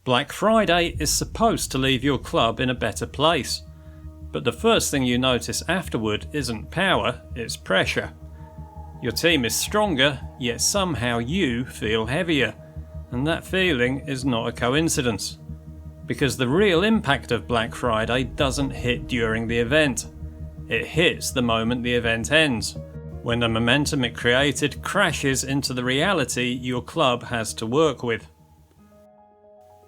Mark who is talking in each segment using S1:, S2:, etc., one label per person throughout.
S1: Black Friday is supposed to leave your club in a better place, but the first thing you notice afterward isn't power, it's pressure. Your team is stronger, yet somehow you feel heavier, and that feeling is not a coincidence. Because the real impact of Black Friday doesn't hit during the event. It hits the moment the event ends, when the momentum it created crashes into the reality your club has to work with.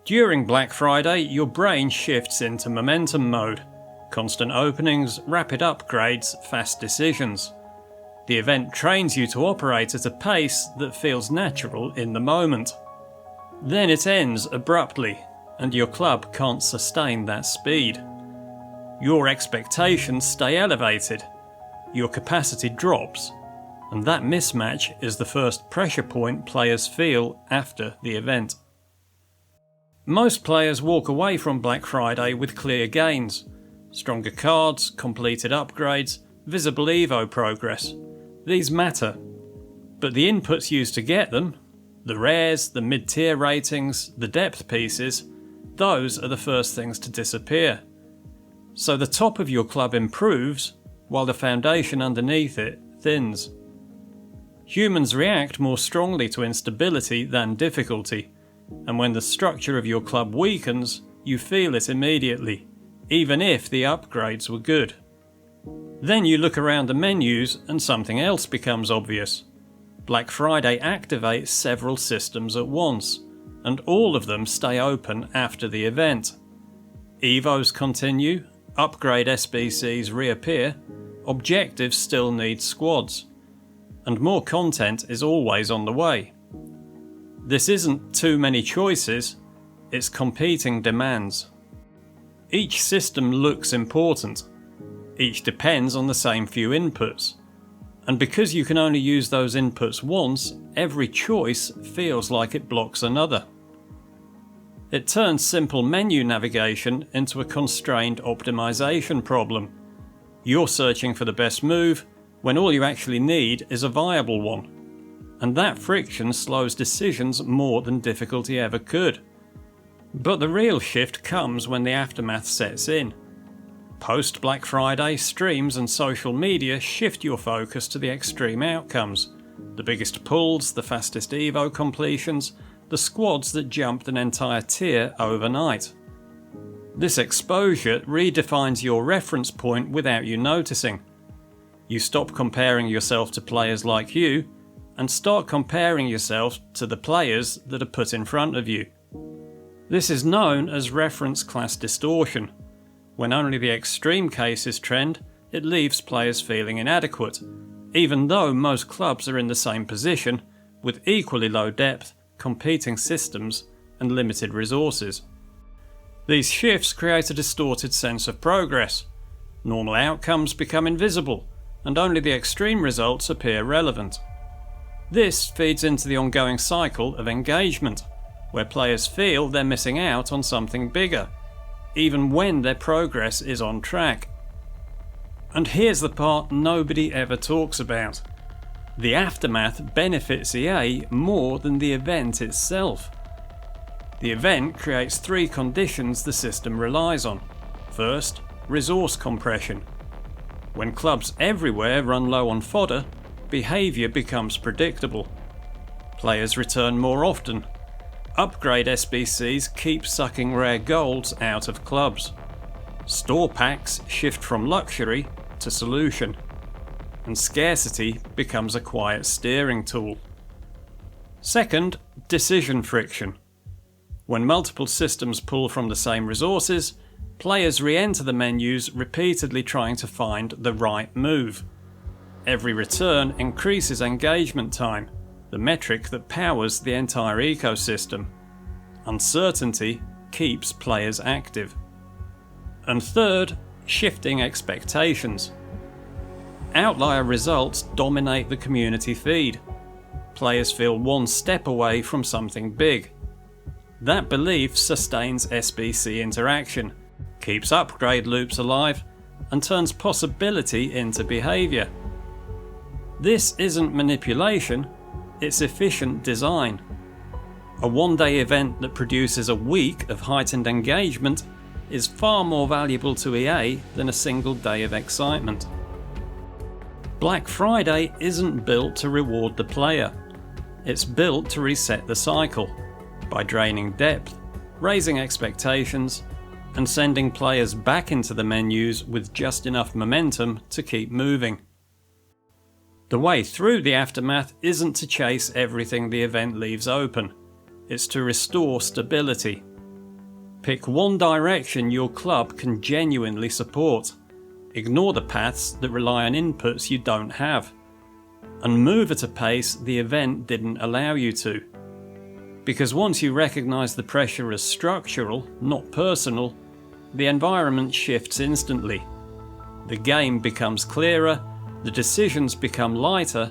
S1: During Black Friday, your brain shifts into momentum mode. Constant openings, rapid upgrades, fast decisions. The event trains you to operate at a pace that feels natural in the moment. Then it ends abruptly, and your club can't sustain that speed. Your expectations stay elevated, your capacity drops, and that mismatch is the first pressure point players feel after the event. Most players walk away from Black Friday with clear gains. Stronger cards, completed upgrades, visible Evo progress. These matter. But the inputs used to get them, the rares, the mid-tier ratings, the depth pieces, those are the first things to disappear. So the top of your club improves, while the foundation underneath it thins. Humans react more strongly to instability than difficulty, and when the structure of your club weakens, you feel it immediately, even if the upgrades were good. Then you look around the menus and something else becomes obvious. Black Friday activates several systems at once, and all of them stay open after the event. Evos continue, upgrade SBCs reappear, objectives still need squads, and more content is always on the way. This isn't too many choices, it's competing demands. Each system looks important. Each depends on the same few inputs. And because you can only use those inputs once, every choice feels like it blocks another. It turns simple menu navigation into a constrained optimization problem. You're searching for the best move when all you actually need is a viable one. And that friction slows decisions more than difficulty ever could. But the real shift comes when the aftermath sets in. Post Black Friday, streams and social media shift your focus to the extreme outcomes. The biggest pulls, the fastest Evo completions, the squads that jumped an entire tier overnight. This exposure redefines your reference point without you noticing. You stop comparing yourself to players like you, and start comparing yourself to the players that are put in front of you. This is known as reference class distortion. When only the extreme cases trend, it leaves players feeling inadequate, even though most clubs are in the same position, with equally low depth, competing systems, and limited resources. These shifts create a distorted sense of progress. Normal outcomes become invisible, and only the extreme results appear relevant. This feeds into the ongoing cycle of engagement, where players feel they're missing out on something bigger, even when their progress is on track. And here's the part nobody ever talks about. The aftermath benefits EA more than the event itself. The event creates three conditions the system relies on. First, resource compression. When clubs everywhere run low on fodder, behaviour becomes predictable. Players return more often. Upgrade SBCs keep sucking rare golds out of clubs. Store packs shift from luxury to solution. And scarcity becomes a quiet steering tool. Second, decision friction. When multiple systems pull from the same resources, players re-enter the menus repeatedly trying to find the right move. Every return increases engagement time, the metric that powers the entire ecosystem. Uncertainty keeps players active. And third, shifting expectations. Outlier results dominate the community feed. Players feel one step away from something big. That belief sustains SBC interaction, keeps upgrade loops alive, and turns possibility into behaviour. This isn't manipulation, it's efficient design. A one-day event that produces a week of heightened engagement is far more valuable to EA than a single day of excitement. Black Friday isn't built to reward the player. It's built to reset the cycle by draining depth, raising expectations, and sending players back into the menus with just enough momentum to keep moving. The way through the aftermath isn't to chase everything the event leaves open. It's to restore stability. Pick one direction your club can genuinely support. Ignore the paths that rely on inputs you don't have. And move at a pace the event didn't allow you to. Because once you recognise the pressure as structural, not personal, the environment shifts instantly. The game becomes clearer, the decisions become lighter,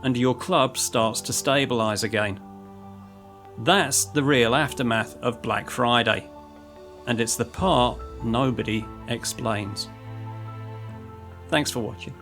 S1: and your club starts to stabilise again. That's the real aftermath of Black Friday, and it's the part nobody explains. Thanks for watching.